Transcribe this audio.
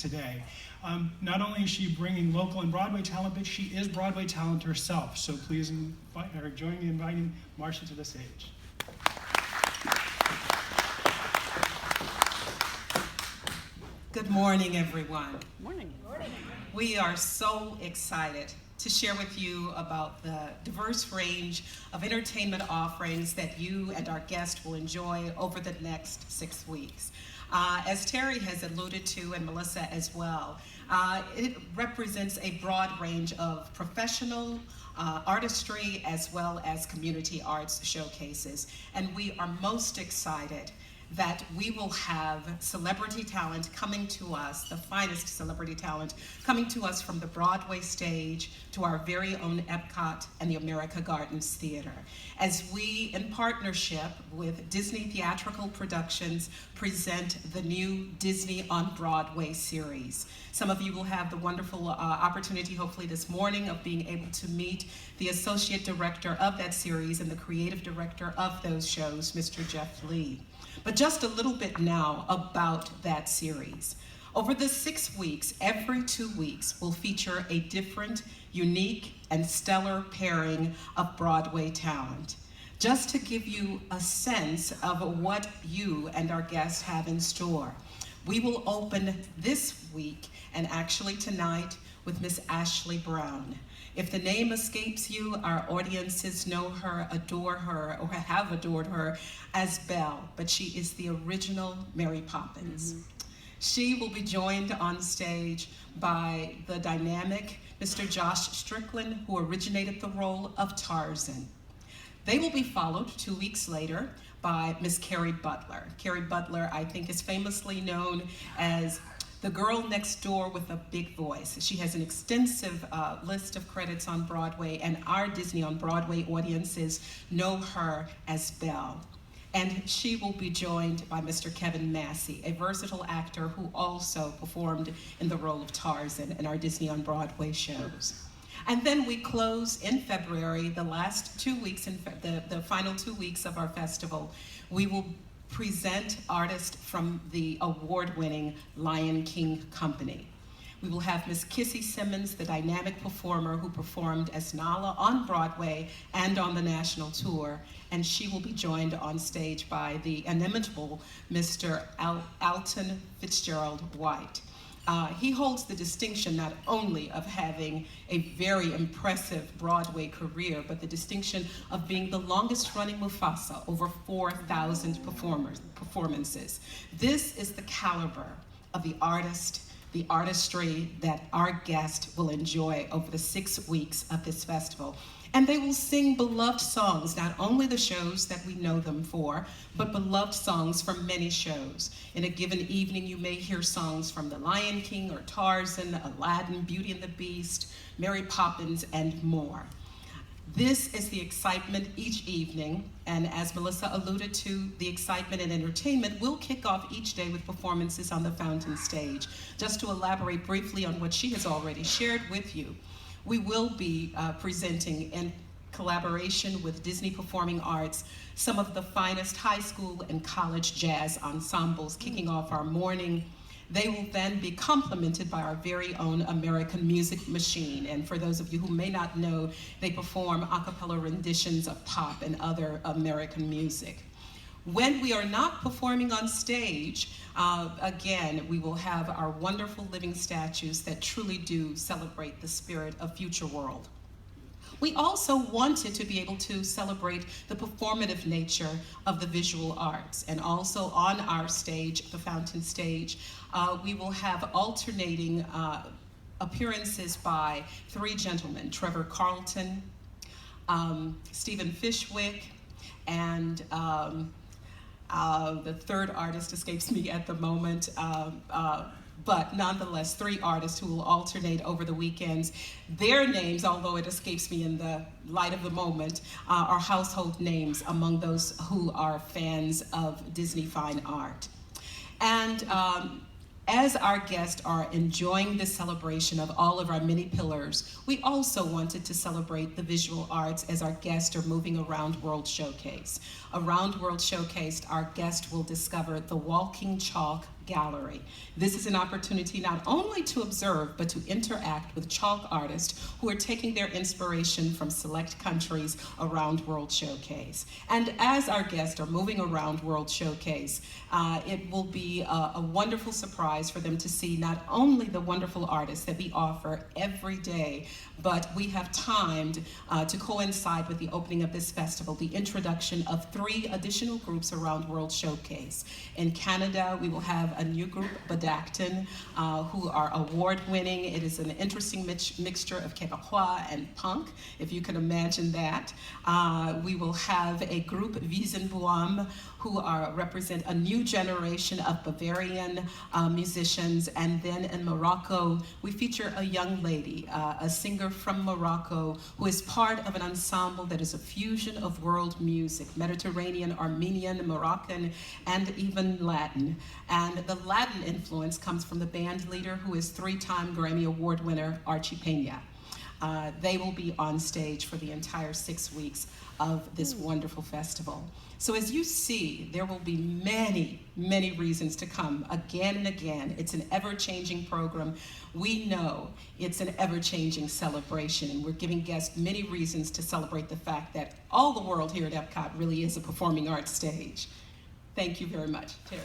today. Not only is she bringing local and Broadway talent, but she is Broadway talent herself. So please join me in inviting Marcia to the stage. Good morning, everyone. Morning. We are so excited to share with you about the diverse range of entertainment offerings that you and our guests will enjoy over the next 6 weeks. As Terry has alluded to, and Melissa as well, it represents a broad range of professional artistry as well as community arts showcases. And we are most excited that we will have celebrity talent coming to us, the finest celebrity talent coming to us from the Broadway stage to our very own Epcot and the America Gardens Theater, as we, in partnership with Disney Theatrical Productions, present the new Disney on Broadway series. Some of you will have the wonderful opportunity, hopefully this morning, of being able to meet the associate director of that series and the creative director of those shows, Mr. Jeff Lee. But just a little bit now about that series. Over the 6 weeks, every 2 weeks will feature a different, unique, and stellar pairing of Broadway talent. Just to give you a sense of what you and our guests have in store, we will open this week, and actually tonight, with Miss Ashley Brown. If the name escapes you, our audiences know her, adore her, or have adored her as Belle, but she is the original Mary Poppins. She will be joined on stage by the dynamic Mr. Josh Strickland, who originated the role of Tarzan. They will be followed 2 weeks later by Miss Carrie Butler. Carrie Butler, I think, is famously known as the girl next door with a big voice. She has an extensive list of credits on Broadway, and our Disney on Broadway audiences know her as Belle. And she will be joined by Mr. Kevin Massey, a versatile actor who also performed in the role of Tarzan in our Disney on Broadway shows. And then we close in February, the last 2 weeks, the final 2 weeks of our festival. We will present artists from the award-winning Lion King Company. We will have Miss Kissy Simmons, the dynamic performer who performed as Nala on Broadway and on the national tour, and she will be joined on stage by the inimitable Mr. Alton Fitzgerald White. He holds the distinction not only of having a very impressive Broadway career, but the distinction of being the longest running Mufasa, over 4,000 performances. This is the caliber of the artist, the artistry that our guests will enjoy over the 6 weeks of this festival. And they will sing beloved songs, not only the shows that we know them for, but beloved songs from many shows. In a given evening, you may hear songs from The Lion King or Tarzan, Aladdin, Beauty and the Beast, Mary Poppins, and more. This is the excitement each evening, and as Melissa alluded to, the excitement and entertainment will kick off each day with performances on the Fountain Stage. Just to elaborate briefly on what she has already shared with you, we will be presenting in collaboration with Disney Performing Arts some of the finest high school and college jazz ensembles kicking off our morning. They will then be complemented by our very own American Music Machine. And for those of you who may not know, they perform a cappella renditions of pop and other American music. When we are not performing on stage, again, we will have our wonderful living statues that truly do celebrate the spirit of Future World. We also wanted to be able to celebrate the performative nature of the visual arts. And also on our stage, the Fountain Stage, we will have alternating appearances by 3 gentlemen, Trevor Carlton, Stephen Fishwick, and the third artist escapes me at the moment, but nonetheless, 3 artists who will alternate over the weekends. Their names, although it escapes me in the light of the moment, are household names among those who are fans of Disney fine art. And as our guests are enjoying this celebration of all of our many pillars, we also wanted to celebrate the visual arts as our guests are moving around World Showcase. Around World Showcase, our guest will discover the walking chalk Gallery. This is an opportunity not only to observe, but to interact with chalk artists who are taking their inspiration from select countries around World Showcase. And as our guests are moving around World Showcase, it will be a wonderful surprise for them to see not only the wonderful artists that we offer every day, but we have timed to coincide with the opening of this festival, the introduction of 3 additional groups around World Showcase. In Canada, we will have a new group, Badacton, who are award-winning. It is an interesting mixture of Quebecois and punk, if you can imagine that. We will have a group, Wiesenboam, who represent a new generation of Bavarian musicians. And then in Morocco, we feature a young lady, a singer from Morocco, who is part of an ensemble that is a fusion of world music, Mediterranean, Armenian, Moroccan, and even Latin. And the Latin influence comes from the band leader, who is 3-time Grammy Award winner, Archie Pena. They will be on stage for the entire 6 weeks of this wonderful festival. So as you see, there will be many, many reasons to come again and again. It's an ever-changing program. We know it's an ever-changing celebration, and we're giving guests many reasons to celebrate the fact that all the world here at Epcot really is a performing arts stage. Thank you very much, Terry.